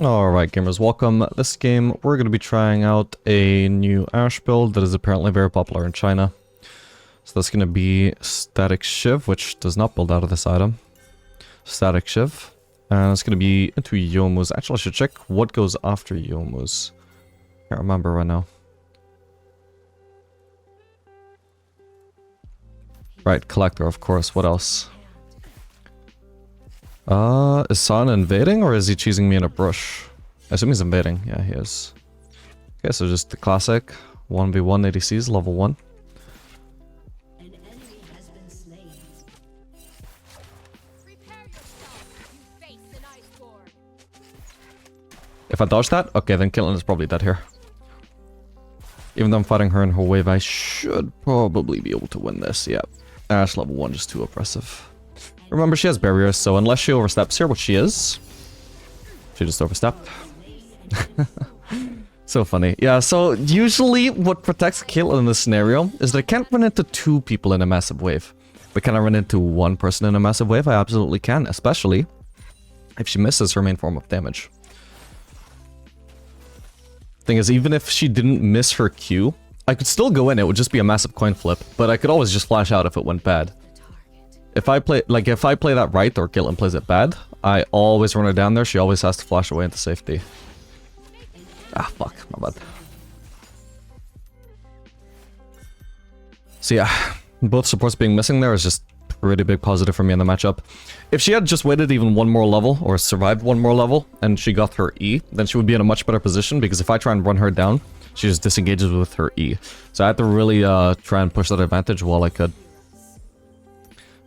Alright gamers, welcome. This game we're going to be trying out a new Ashe build that is apparently very popular in China. So that's going to be Static Shiv, which does not build out of this item. Static Shiv. And it's going to be into Youmuu's. Actually I should check what goes after Youmuu's. Can't remember right now. Right, Collector of course, what else? Is San invading or is he choosing me in a brush? I assume he's invading. Yeah, he is. Okay, so just the classic 1v1 ADCs, level 1. An enemy has been slain. Prepare yourself. You face an iceborne. If I dodge that, okay, then Caitlyn is probably dead here. Even though I'm fighting her in her wave, I should probably be able to win this. Yeah, Ashe level 1 just too oppressive. Remember, she has barriers, so unless she oversteps here, which she is, she just overstepped. So funny. Yeah, so usually what protects Caitlyn in this scenario is that I can't run into two people in a massive wave. But can I run into one person in a massive wave? I absolutely can, especially if she misses her main form of damage. Thing is, even if she didn't miss her Q, I could still go in, it would just be a massive coin flip, but I could always just flash out if it went bad. If I play that right or Caitlyn plays it bad, I always run her down there, she always has to flash away into safety. Ah, fuck, my bad. So yeah, both supports being missing there is just pretty big positive for me in the matchup. If she had just waited even one more level, or survived one more level, and she got her E, then she would be in a much better position, because if I try and run her down, she just disengages with her E. So I had to really try and push that advantage while I could.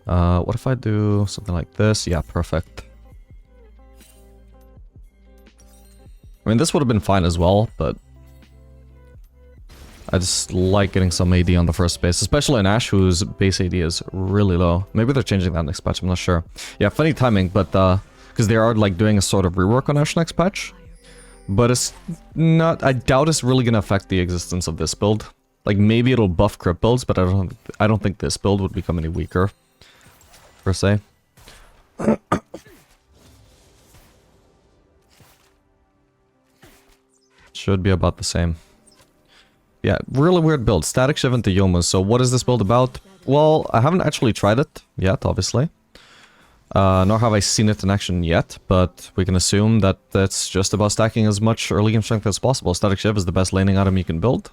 What if I do something like this? Yeah, perfect. I mean, this would have been fine as well, but I just like getting some AD on the first base, especially in Ashe, whose base AD is really low. Maybe they're changing that next patch, I'm not sure. Yeah, funny timing, but because they are like doing a sort of rework on Ashe next patch. But it's not, I doubt it's really gonna affect the existence of this build. Like maybe it'll buff crit builds, but I don't think this build would become any weaker. Per se. Should be about the same. Yeah, really weird build. Static Shiv into Youmuu's. So what is this build about? Well, I haven't actually tried it yet, obviously. Nor have I seen it in action yet, but we can assume that it's just about stacking as much early game strength as possible. Static Shiv is the best laning item you can build.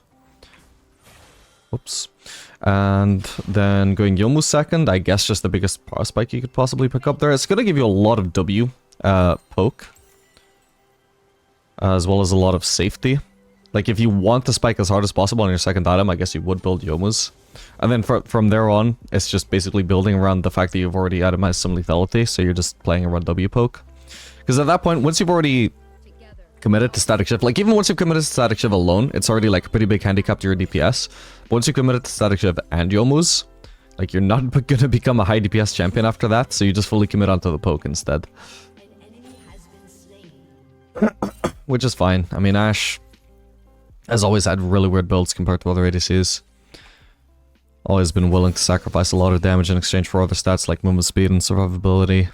Whoops. And then going Youmuu's second, I guess just the biggest power spike you could possibly pick up there. It's going to give you a lot of W poke. As well as a lot of safety. Like if you want to spike as hard as possible on your second item, I guess you would build Youmuu's. And then from there on, it's just basically building around the fact that you've already itemized some lethality, so you're just playing around W poke. Because at that point, once you've already committed to Static Shiv, like even once you've committed to Static Shiv alone, it's already like a pretty big handicap to your DPS. Once you committed to Static Shiv and Youmuu's, like you're not gonna become a high DPS champion after that, so you just fully commit onto the poke instead. Which is fine. I mean, Ashe has always had really weird builds compared to other ADCs. Always been willing to sacrifice a lot of damage in exchange for other stats like movement speed and survivability.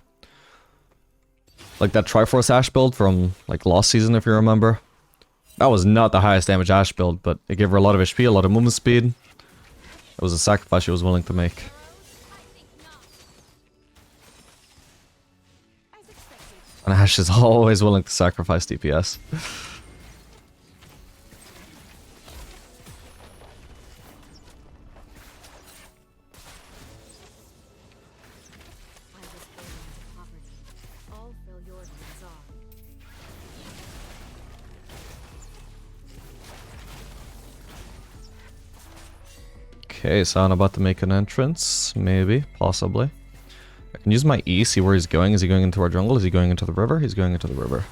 Like that Triforce Ashe build from like last season, if you remember. That was not the highest damage Ashe build, but it gave her a lot of HP, a lot of movement speed. It was a sacrifice she was willing to make. And Ashe is always willing to sacrifice DPS. Okay, so I'm about to make an entrance. Maybe, possibly. I can use my E, see where he's going. Is he going into our jungle? Is he going into the river? He's going into the river.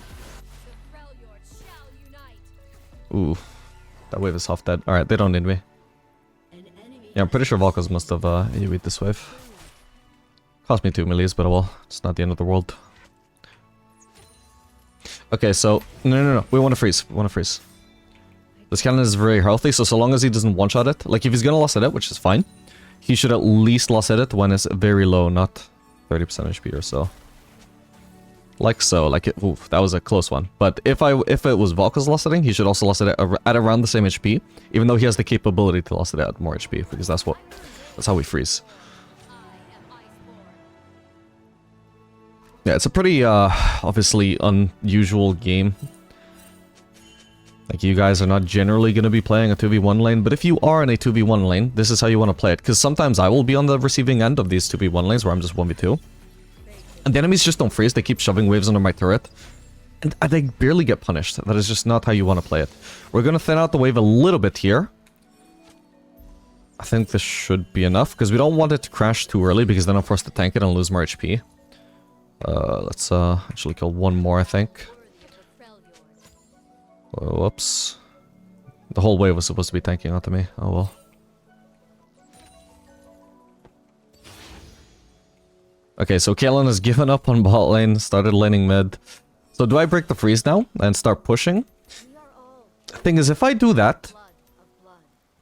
Ooh, that wave is half dead. Alright, they don't need me. Yeah, I'm pretty sure Valkos must have AoE'd this wave. Cost me 2 millies, but well, it's not the end of the world. Okay, so, no, we want to freeze, This cannon is very healthy, so long as he doesn't one-shot it, like if he's gonna loss hit it, which is fine, he should at least loss hit it when it's very low, not 30% HP or so. Like so. Like, oof, that was a close one. But if it was Valka's lost hitting, he should also lost it at around the same HP, even though he has the capability to lost it at more HP, because that's how we freeze. Yeah, it's a pretty, obviously unusual game. Like, you guys are not generally going to be playing a 2v1 lane, but if you are in a 2v1 lane, this is how you want to play it. Because sometimes I will be on the receiving end of these 2v1 lanes where I'm just 1v2. And the enemies just don't freeze, they keep shoving waves under my turret. And they barely get punished. That is just not how you want to play it. We're going to thin out the wave a little bit here. I think this should be enough, because we don't want it to crash too early, because then I'm forced to tank it and lose more HP. Let's actually kill one more, I think. Oh, whoops. The whole wave was supposed to be tanking onto me. Oh well. Okay, so Caitlyn has given up on bot lane, started laning mid. So do I break the freeze now and start pushing? The thing is, if I do that,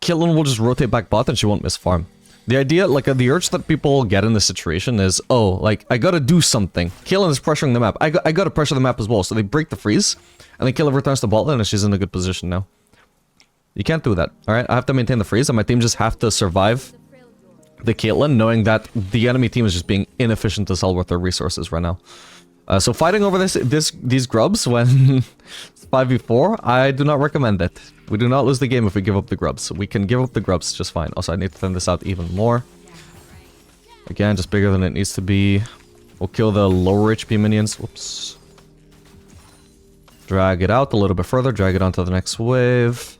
Caitlyn will just rotate back bot and she won't miss farm. The idea, like, the urge that people get in this situation is, oh, like, I gotta do something. Caitlyn is pressuring the map. I gotta pressure the map as well. So they break the freeze, and then Caitlyn returns to bot lane and she's in a good position now. You can't do that, alright? I have to maintain the freeze, and my team just have to survive the Caitlyn, knowing that the enemy team is just being inefficient as hell with their resources right now. So fighting over these grubs when it's 5v4, I do not recommend it. We do not lose the game if we give up the grubs. We can give up the grubs just fine. Also, I need to thin this out even more. Again, just bigger than it needs to be. We'll kill the lower HP minions. Whoops. Drag it out a little bit further. Drag it onto the next wave.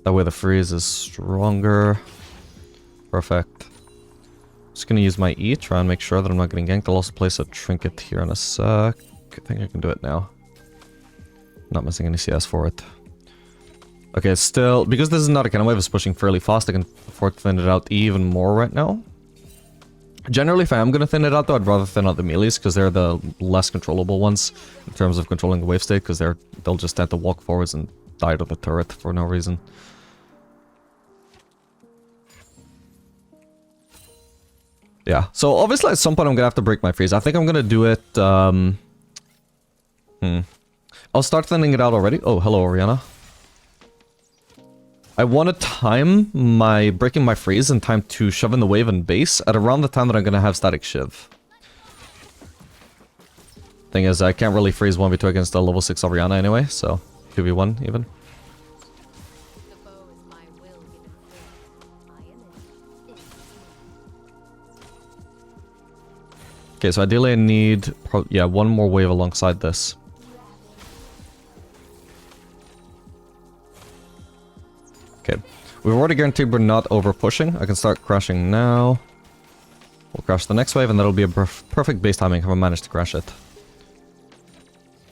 That way the freeze is stronger. Perfect. Just gonna use my E, try and make sure that I'm not getting ganked. I'll also place a trinket here in a sec. I think I can do it now. Not missing any CS for it. Okay, still, because this is not a cannon wave, it's pushing fairly fast, I can afford to thin it out even more right now. Generally, if I am gonna thin it out though, I'd rather thin out the melees, because they're the less controllable ones in terms of controlling the wave state, because they'll just tend to walk forwards and die to the turret for no reason. Yeah, so obviously at some point I'm gonna have to break my freeze. I think I'm gonna do it, I'll start thinning it out already. Oh, hello, Orianna. I want to time my breaking my freeze in time to shove in the wave and base at around the time that I'm gonna have static shiv. Thing is, I can't really freeze 1v2 against a level 6 Orianna anyway, so 2v1 even. Okay, so ideally I need, one more wave alongside this. Okay, we've already guaranteed we're not over pushing. I can start crashing now. We'll crash the next wave, and that'll be a perfect base timing if I manage to crash it.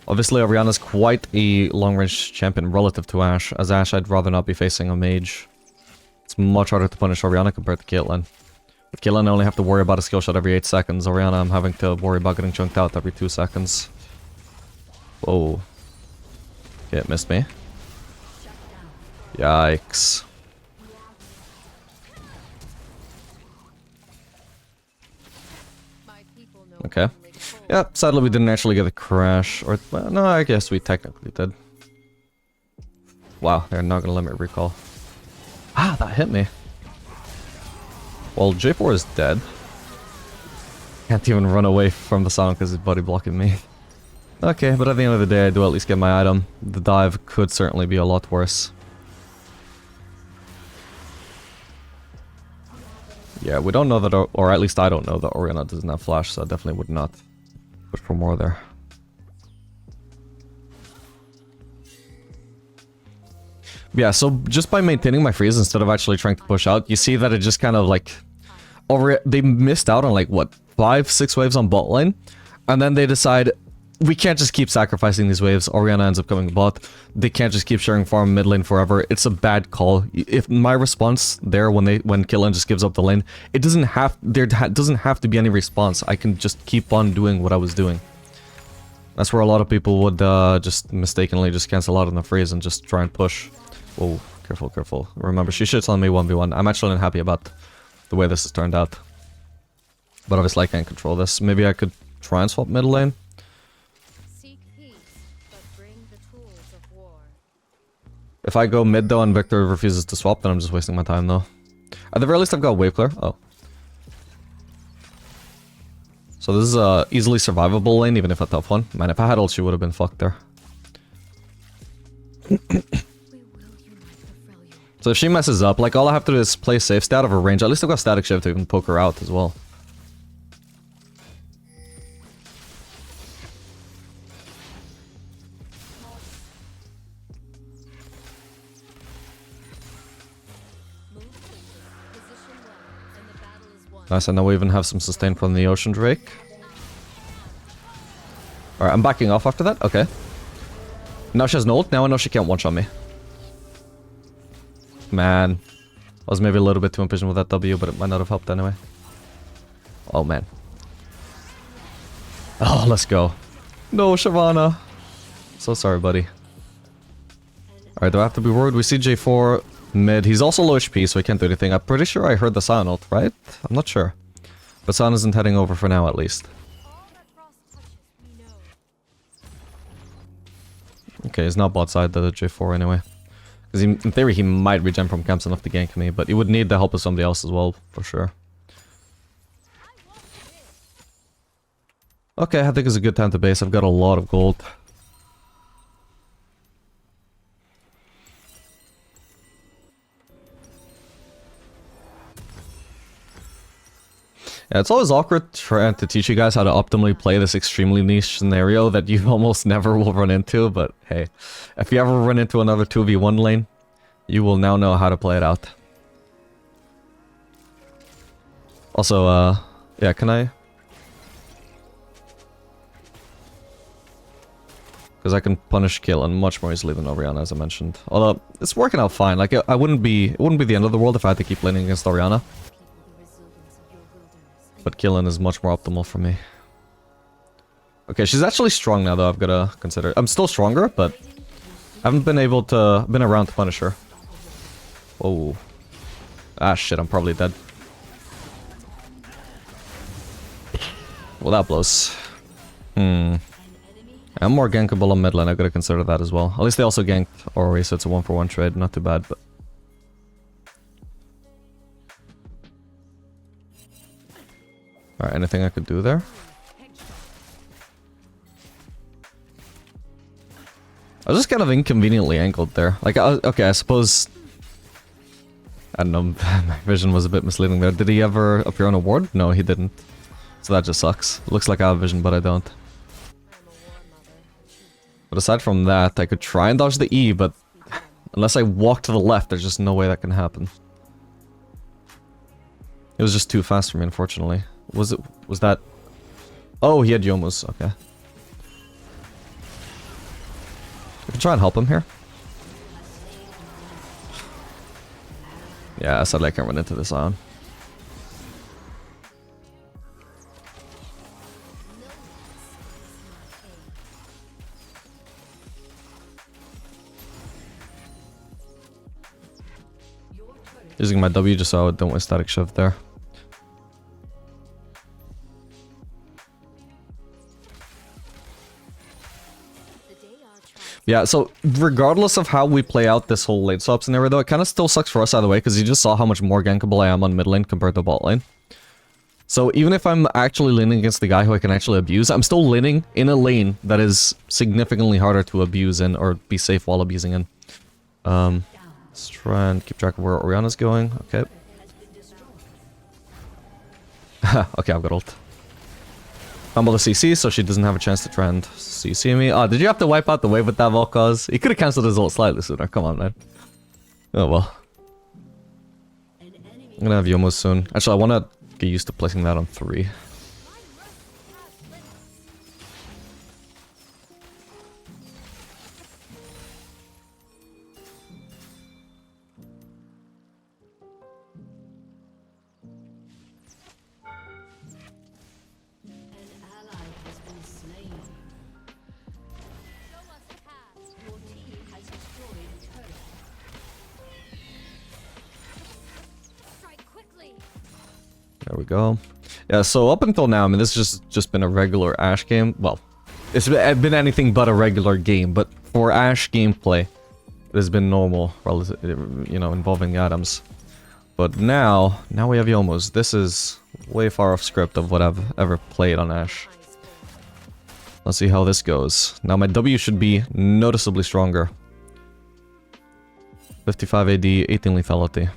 Obviously, Orianna's quite a long-range champion relative to Ashe. As Ashe, I'd rather not be facing a mage. It's much harder to punish Orianna compared to Caitlyn. With Caitlyn, I only have to worry about a skill shot every 8 seconds. Orianna, I'm having to worry about getting chunked out every 2 seconds. Whoa. Okay, it missed me. Yikes. Okay. Yeah, sadly we didn't actually get a crash. Or, well, no, I guess we technically did. Wow, they're not gonna let me recall. Ah, that hit me. Well, J4 is dead. Can't even run away from the sound because his buddy blocking me. Okay, but at the end of the day, I do at least get my item. The dive could certainly be a lot worse. Yeah, we don't know that, or at least I don't know that Orianna doesn't have flash, so I definitely would not push for more there. Yeah, so just by maintaining my freeze instead of actually trying to push out, you see that it just kind of like... they missed out on like, what, 5-6 waves on bot lane? And then they decide, we can't just keep sacrificing these waves. Orianna ends up coming bot. They can't just keep sharing farm mid lane forever. It's a bad call. If my response there when Caitlyn just gives up the lane, it doesn't have to be any response. I can just keep on doing what I was doing. That's where a lot of people would just mistakenly just cancel out on the freeze and just try and push. Whoa, careful, careful. Remember, she shits on me 1v1. I'm actually unhappy about the way this has turned out. But obviously I can't control this. Maybe I could try and swap mid lane. but bring the tools of war. If I go mid though and Victor refuses to swap, then I'm just wasting my time though. At the very least I've got wave clear. Oh. So this is a easily survivable lane, even if a tough one. Man, if I had ult, she would have been fucked there. So if she messes up, like all I have to do is play safe, stay out of her range. At least I've got static shift to even poke her out as well. Nice, and now we even have some sustain from the Ocean Drake. Alright, I'm backing off after that. Okay. Now she has no ult. Now I know she can't one-shot me. Man. I was maybe a little bit too impatient with that W, but it might not have helped anyway. Oh, man. Oh, let's go. No, Shyvana. So sorry, buddy. Alright, do I have to be worried? We see J4 mid. He's also low HP, so he can't do anything. I'm pretty sure I heard the Sion ult, right? I'm not sure. But Sion isn't heading over for now, at least. Okay, he's not bot side, the J4 anyway. Because in theory, he might regen from camps enough to gank me, but he would need the help of somebody else as well, for sure. Okay, I think it's a good time to base. I've got a lot of gold. Yeah, it's always awkward trying to teach you guys how to optimally play this extremely niche scenario that you almost never will run into, but hey, if you ever run into another 2v1 lane, you will now know how to play it out. Also, yeah, can I? Because I can punish Kaelin much more easily than Orianna, as I mentioned. Although, it's working out fine. Like, it wouldn't be the end of the world if I had to keep laning against Orianna. But Kaelin is much more optimal for me. Okay, she's actually strong now, though. I've got to consider. I'm still stronger, but I haven't been around to punish her. Oh. Ah, shit, I'm probably dead. Well, that blows. I'm more gankable on mid lane. I've got to consider that as well. At least they also ganked Ori, so it's a 1-for-1 trade. Not too bad, but... Alright, anything I could do there? I was just kind of inconveniently angled there. Like, okay, I suppose... I don't know, my vision was a bit misleading there. Did he ever appear on a ward? No, he didn't. So that just sucks. It looks like I have vision, but I don't. But aside from that, I could try and dodge the E, but... Unless I walk to the left, there's just no way that can happen. It was just too fast for me, unfortunately. Was that... Oh, he had Yomus, okay. I can try and help him here. Yeah, sadly I can't run into this Ion. Using my W just so I don't waste static shift there. Yeah, so regardless of how we play out this whole lane swap scenario though, it kind of still sucks for us either way, because you just saw how much more gankable I am on mid lane compared to bot lane. So even if I'm actually laning against the guy who I can actually abuse, I'm still laning in a lane that is significantly harder to abuse in, or be safe while abusing in. Let's try and keep track of where Orianna's going. Okay. Okay, I've got ult. Fumble the CC, so she doesn't have a chance to try and CC me. Oh, did you have to wipe out the wave with that Volcaz? He could have cancelled his ult slightly sooner. Come on, man. Oh, well. I'm gonna have Yomo soon. Actually, I want to get used to placing that on 3. There we go. Yeah, so up until now, I mean, this has just been a regular Ashe game. Well, It's been anything but a regular game, but for Ashe gameplay, it has been normal, you know, involving items. But now we have Yomos. This is way far off script of what I've ever played on Ashe. Let's see how this goes. Now my W should be noticeably stronger. 55 AD, 18 lethality.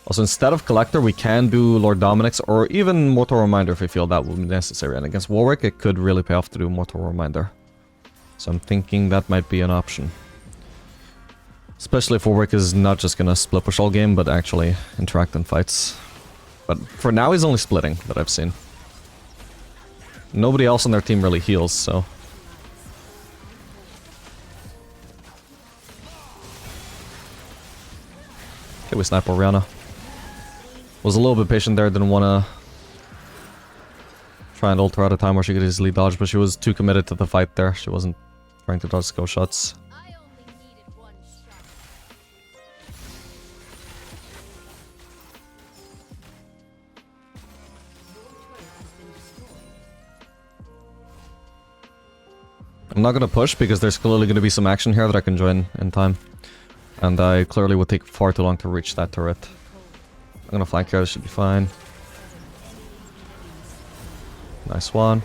Also, instead of Collector, we can do Lord Dominic's or even Mortal Reminder if we feel that would be necessary. And against Warwick, it could really pay off to do Mortal Reminder. So I'm thinking that might be an option. Especially if Warwick is not just gonna split push all game, but actually interact in fights. But for now, he's only splitting, that I've seen. Nobody else on their team really heals, so... Okay, we snipe Orianna. Was a little bit patient there, didn't wanna... try and ult her at a time where she could easily dodge, but she was too committed to the fight there. She wasn't trying to dodge skill shots. I only needed one shot. I'm not gonna push because there's clearly gonna be some action here that I can join in time. And I clearly would take far too long to reach that turret. I'm gonna flank here, this should be fine. Nice one.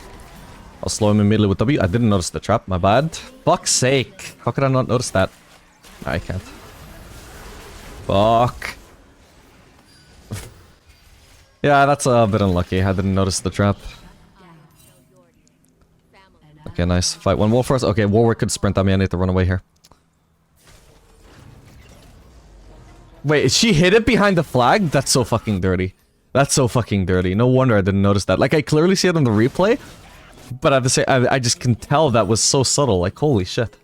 I'll slow him immediately with W. I didn't notice the trap, my bad. Fuck's sake! How could I not notice that? I can't. Fuck. Yeah, that's a bit unlucky. I didn't notice the trap. Okay, nice. Fight one wall first. Okay, Warwick could sprint at me. I need to run away here. Wait, she hit it behind the flag? That's so fucking dirty. That's so fucking dirty. No wonder I didn't notice that. Like, I clearly see it on the replay, but I have to say, I just can tell that was so subtle. Like, holy shit.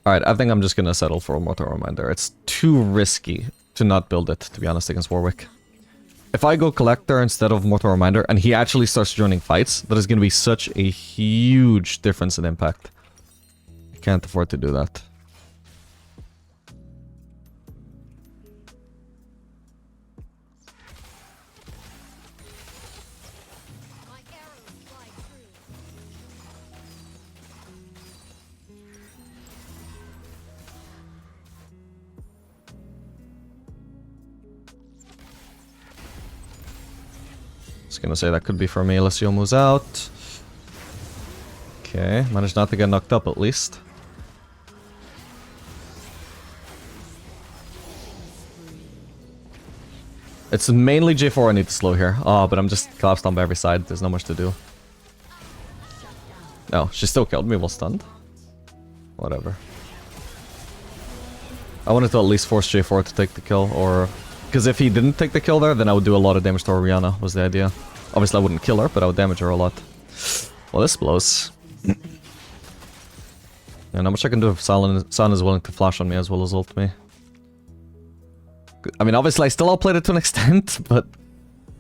Alright, I think I'm just gonna settle for a Mortal Reminder. It's too risky to not build it, to be honest, against Warwick. If I go Collector instead of Mortal Reminder, and he actually starts joining fights, that is gonna be such a huge difference in impact. I can't afford to do that. My arrows fly true. Just gonna say that could be for me. Alessio moves out. Okay, managed not to get knocked up at least. It's mainly J4 I need to slow here. Oh, but I'm just collapsed on by every side. There's not much to do. No, she still killed me while stunned. Whatever. I wanted to at least force J4 to take the kill, or... Because if he didn't take the kill there, then I would do a lot of damage to Orianna, was the idea. Obviously I wouldn't kill her, but I would damage her a lot. Well, this blows. And how much I can do if San is willing to flash on me as well as ult me. I mean, obviously I still outplayed it to an extent, but...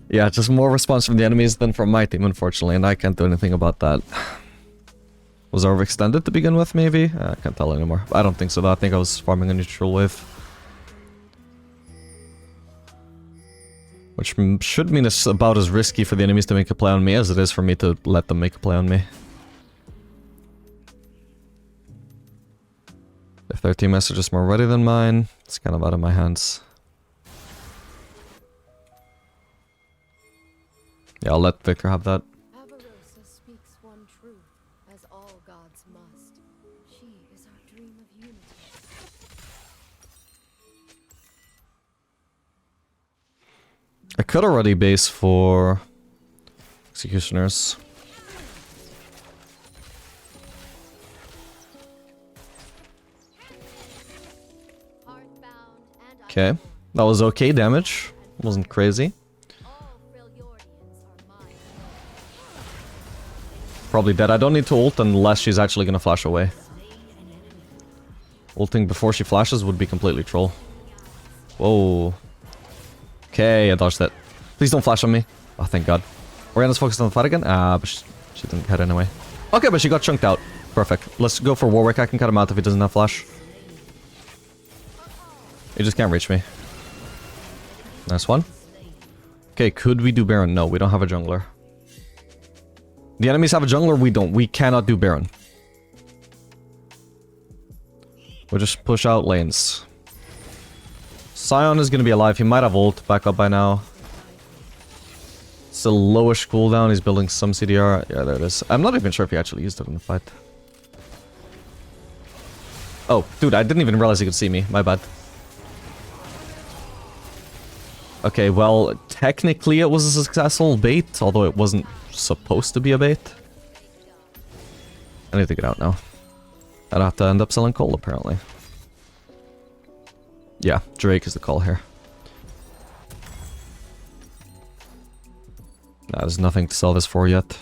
Yeah, just more response from the enemies than from my team, unfortunately, and I can't do anything about that. Was I overextended to begin with, maybe? I can't tell anymore. I don't think so, though. I think I was farming a neutral wave. Which should mean it's about as risky for the enemies to make a play on me as it is for me to let them make a play on me. If their team message is more ready than mine, it's kind of out of my hands. Yeah, I'll let Victor have that. Avarosa speaks one truth, as all gods must. She is our dream of unity. I could already base for Executioners. Okay, that was okay damage. Wasn't crazy. Probably dead. I don't need to ult unless she's actually gonna flash away. Ulting before she flashes would be completely troll. Whoa. Okay, I dodged that. Please don't flash on me. Oh, thank god. Orianna's focused on the fight again? Ah, but she didn't hit anyway. Okay, but she got chunked out. Perfect. Let's go for Warwick. I can cut him out if he doesn't have flash. He just can't reach me. Nice one. Okay, could we do Baron? No, we don't have a jungler. The enemies have a jungler, we don't. We cannot do Baron. We'll just push out lanes. Sion is gonna be alive. He might have ult back up by now. It's a lowish cooldown. He's building some CDR. Yeah, there it is. I'm not even sure if he actually used it in the fight. Oh, dude, I didn't even realize he could see me. My bad. Okay, well, technically it was a successful bait, although it wasn't supposed to be a bait. I need to get out now. I'd have to end up selling coal, apparently. Yeah, Drake is the call here. Nah, there's nothing to sell this for yet.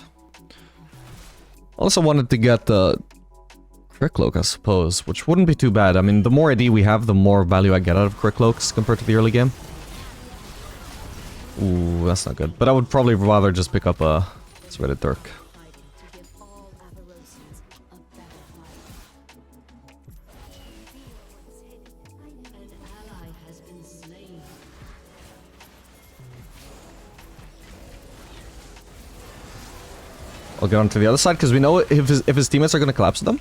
Also wanted to get the Crit Cloak, I suppose, which wouldn't be too bad. I mean, the more AD we have, the more value I get out of Crit Cloaks compared to the early game. Ooh, that's not good. But I would probably rather just pick up a Threaded Dirk. I'll get on to the other side because we know if his teammates are going to collapse them.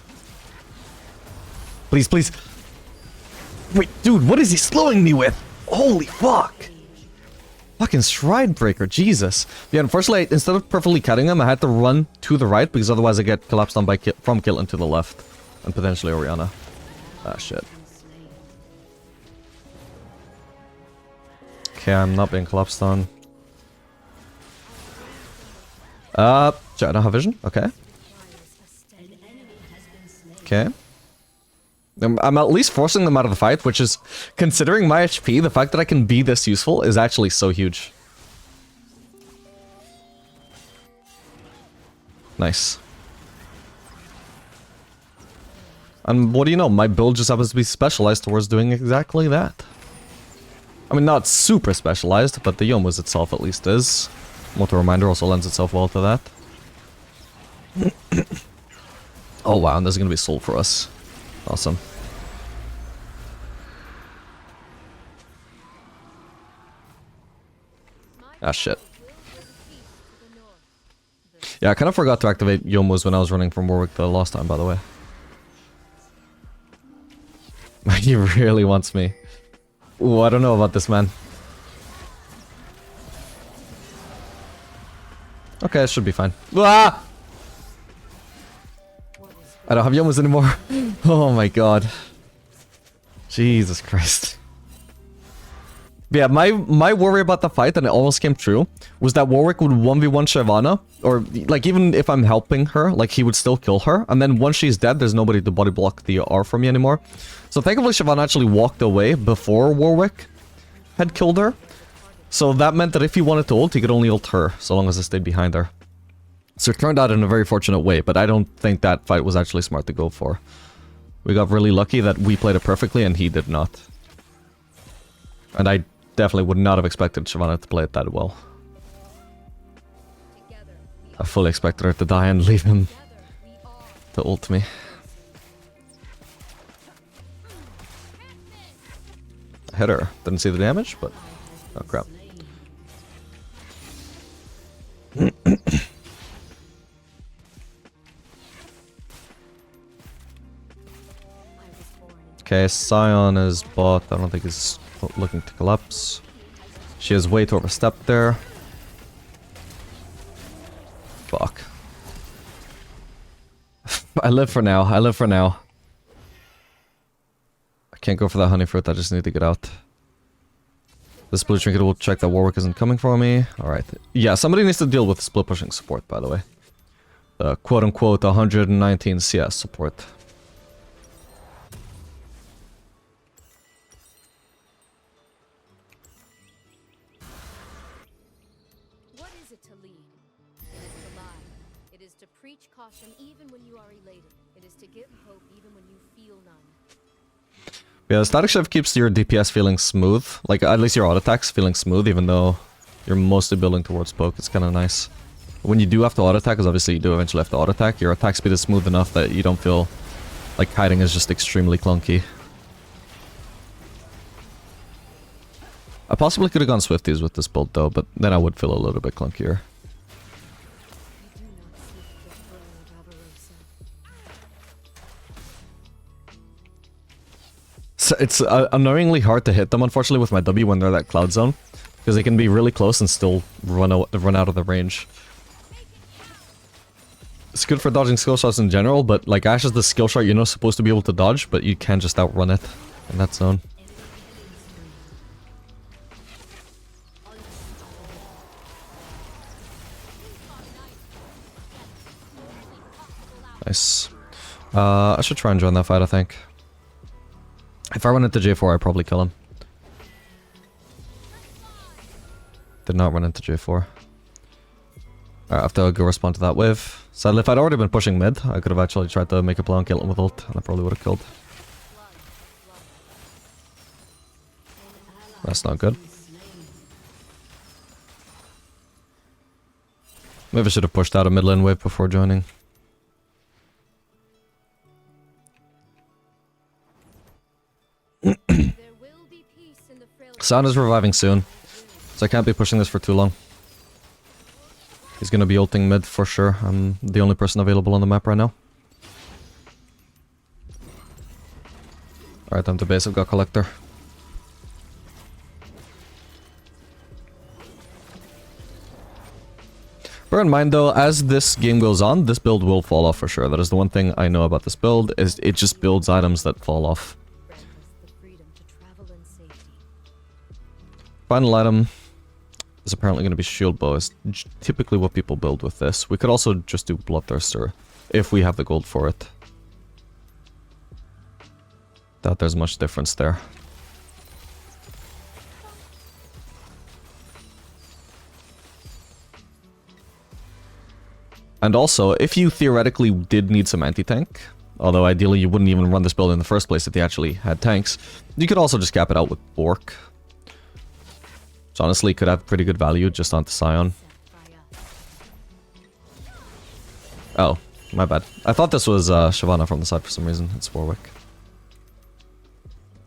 Please, please. Wait, dude, what is he slowing me with? Holy fuck. Fucking Stride Breaker, Jesus. Yeah, unfortunately, instead of perfectly cutting him, I had to run to the right because otherwise I get collapsed on by from Kilton to the left. And potentially Orianna. Ah, shit. Okay, I'm not being collapsed on. I don't have vision? Okay. Okay. I'm at least forcing them out of the fight, which is, considering my HP, the fact that I can be this useful is actually so huge. Nice. And what do you know, my build just happens to be specialized towards doing exactly that. I mean, not super specialized, but the Yomu's itself at least is. Motor Reminder also lends itself well to that. Oh wow, and there's gonna be soul for us. Awesome. Ah, shit. Yeah, I kind of forgot to activate Yomu's when I was running from Warwick the last time, by the way. He really wants me. Ooh, I don't know about this, man. Okay, it should be fine. Ah! I don't have Yomu's anymore. Oh my god. Jesus Christ. But yeah, my worry about the fight, and it almost came true, was that Warwick would 1v1 Shyvana, or like even if I'm helping her, like he would still kill her, and then once she's dead, there's nobody to body block the R for me anymore. So thankfully Shyvana actually walked away before Warwick had killed her. So that meant that if he wanted to ult, he could only ult her, so long as I stayed behind her. So it turned out in a very fortunate way, but I don't think that fight was actually smart to go for. We got really lucky that we played it perfectly and he did not. And I definitely would not have expected Shyvana to play it that well. I fully expected her to die and leave him to ult me. I hit her. Didn't see the damage, but... oh crap. Okay, Sion is bot. I don't think he's looking to collapse. She has way to overstep there. Fuck. I live for now. I live for now. I can't go for that honey fruit. I just need to get out. This blue trinket will check that Warwick isn't coming for me. Alright. Yeah, somebody needs to deal with split pushing support, by the way. The quote-unquote 119 CS support. What is it to lead? It is to lie. It is to preach caution even when you are elated. It is to give hope even when you feel none. Yeah, Static Shift keeps your DPS feeling smooth. Like, at least your auto attacks feeling smooth, even though you're mostly building towards poke. It's kind of nice. When you do have to auto attack, because obviously you do eventually have to auto attack, your attack speed is smooth enough that you don't feel like hiding is just extremely clunky. I possibly could have gone Swifties with this build though, but then I would feel a little bit clunkier. You do not seek the throne of Avarosa. So it's annoyingly hard to hit them, unfortunately, with my W when they're that cloud zone. Because they can be really close and still run out of the range. It's good for dodging skill shots in general, but like Ashe is the skill shot you're not supposed to be able to dodge, but you can just outrun it in that zone. Nice. I should try and join that fight, I think. If I run into J4, I'd probably kill him. Did not run into J4. Alright, I have to go respond to that wave. Sadly, if I'd already been pushing mid, I could have actually tried to make a play and kill him with ult, and I probably would have killed. That's not good. Maybe I should have pushed out a mid lane wave before joining. There will be peace in the frail. Sound is reviving soon, so I can't be pushing this for too long. He's gonna be ulting mid for sure. I'm the only person available on the map right now. Alright, I'm to base. I've got Collector. Bear in mind though, as this game goes on, this build will fall off for sure. That is the one thing I know about this build, is it just builds items that fall off. Grant us the freedom to travel in safety. Final item is apparently going to be Shield Bow. It's typically what people build with this. We could also just do Bloodthirster, if we have the gold for it. Doubt there's much difference there. And also, if you theoretically did need some anti-tank, although ideally you wouldn't even run this build in the first place if they actually had tanks, you could also just cap it out with Bork. Which honestly could have pretty good value just onto Scion. Oh, my bad. I thought this was Shyvana from the side for some reason. It's Warwick.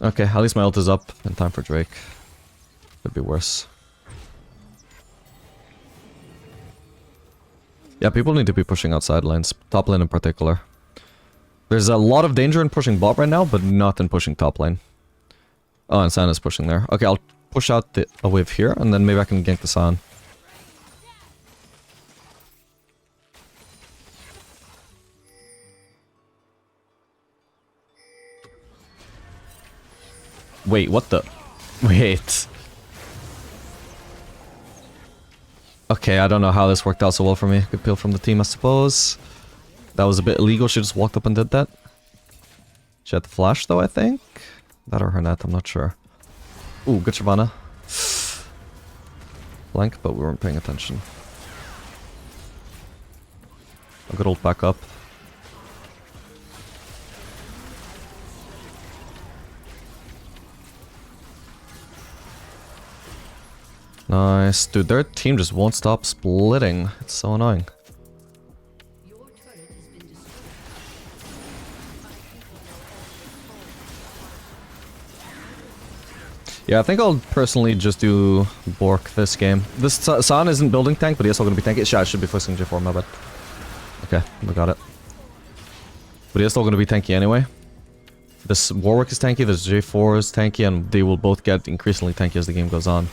Okay, at least my ult is up in time for Drake. Could be worse. Yeah, people need to be pushing outside lanes, top lane in particular. There's a lot of danger in pushing bot right now, but not in pushing top lane. Oh, and San is pushing there. Okay, I'll push out a wave here, and then maybe I can gank the San. Wait, what the? Wait. Okay, I don't know how this worked out so well for me. Good peel from the team, I suppose. That was a bit illegal. She just walked up and did that. She had the flash, though, I think. That or her net, I'm not sure. Ooh, good Shyvana. Blank, but we weren't paying attention. A good ult back up. Nice. Dude, their team just won't stop splitting. It's so annoying. Your turret has been destroyed. Yeah, I think I'll personally just do Bork this game. This San isn't building tank, but he's still going to be tanky. I should be focusing J4, my bad. Okay, we got it. But he's still going to be tanky anyway. This Warwick is tanky, this J4 is tanky, and they will both get increasingly tanky as the game goes on.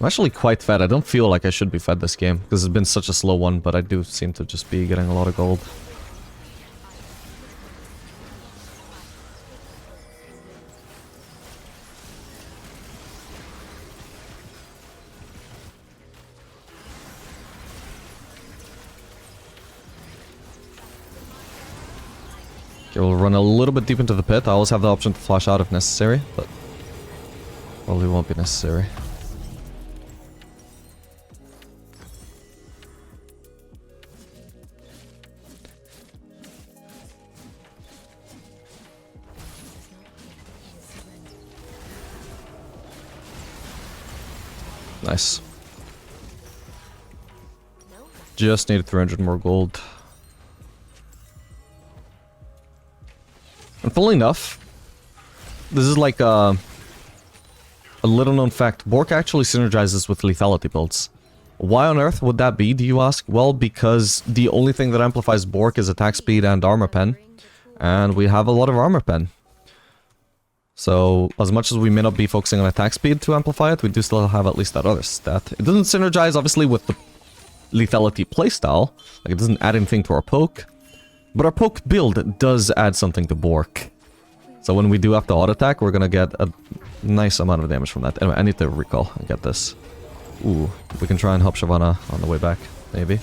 I'm actually quite fed. I don't feel like I should be fed this game, because it's been such a slow one, but I do seem to just be getting a lot of gold. Okay, we'll run a little bit deep into the pit. I always have the option to flash out if necessary, but probably won't be necessary. Nice. Just needed 300 more gold. And funnily enough, this is like a little known fact, Bork actually synergizes with lethality builds. Why on earth would that be, do you ask? Well, because the only thing that amplifies Bork is attack speed and armor pen. And we have a lot of armor pen. So, as much as we may not be focusing on attack speed to amplify it, we do still have at least that other stat. It doesn't synergize, obviously, with the lethality playstyle. Like, it doesn't add anything to our poke. But our poke build does add something to Bork. So when we do have to auto attack, we're gonna get a nice amount of damage from that. Anyway, I need to recall and get this. Ooh, we can try and help Shyvana on the way back, maybe.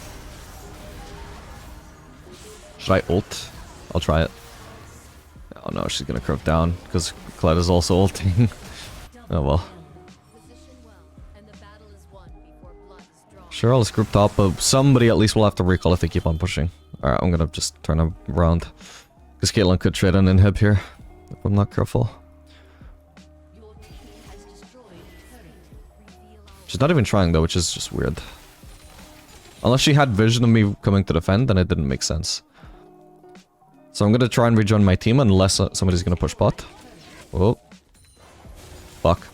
Should I ult? I'll try it. Oh no, she's gonna curve down, because Kled is also ulting. Oh well. Sure, let's group top, but somebody at least will have to recall if they keep on pushing. Alright, I'm gonna just turn around. Because Caitlyn could trade an inhib here, if I'm not careful. She's not even trying though, which is just weird. Unless she had vision of me coming to defend, then it didn't make sense. So I'm gonna try and rejoin my team unless somebody's gonna push bot. Oh. Fuck.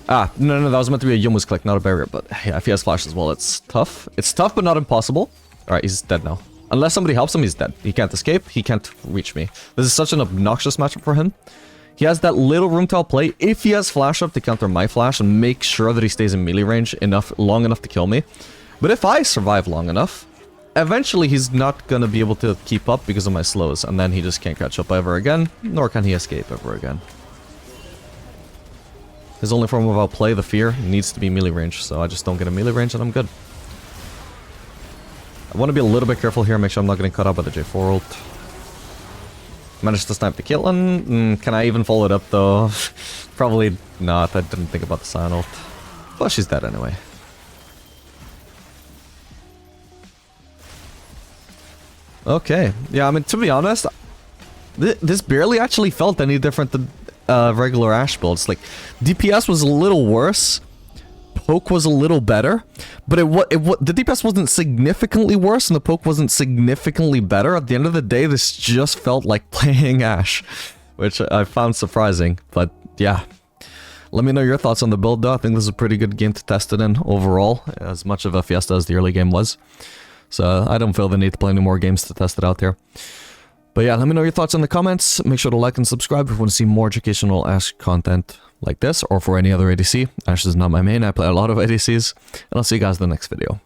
Ah, no, that was meant to be a Youmu's click, not a barrier. But yeah, if he has flash as well, it's tough. It's tough, but not impossible. Alright, he's dead now. Unless somebody helps him, he's dead. He can't escape, he can't reach me. This is such an obnoxious matchup for him. He has that little room to outplay if he has flash up to counter my flash and make sure that he stays in melee range long enough to kill me. But if I survive long enough, eventually he's not gonna be able to keep up because of my slows, and then he just can't catch up ever again, nor can he escape ever again. His only form of outplay, the fear, needs to be melee range, so I just don't get a melee range and I'm good. I want to be a little bit careful here, make sure I'm not getting cut out by the J4 ult. Managed to snipe the Caitlyn. Can I even follow it up though? Probably not, I didn't think about the Sion ult. But she's dead anyway. Okay, yeah, I mean, to be honest, this barely actually felt any different than regular Ashe builds. Like, DPS was a little worse, poke was a little better, but the DPS wasn't significantly worse and the poke wasn't significantly better. At the end of the day, this just felt like playing Ashe, which I found surprising, but yeah. Let me know your thoughts on the build though. I think this is a pretty good game to test it in overall, as much of a fiesta as the early game was. So I don't feel the need to play any more games to test it out there. But yeah, let me know your thoughts in the comments. Make sure to like and subscribe if you want to see more educational Ashe content like this, or for any other ADC. Ashe is not my main, I play a lot of ADCs. And I'll see you guys in the next video.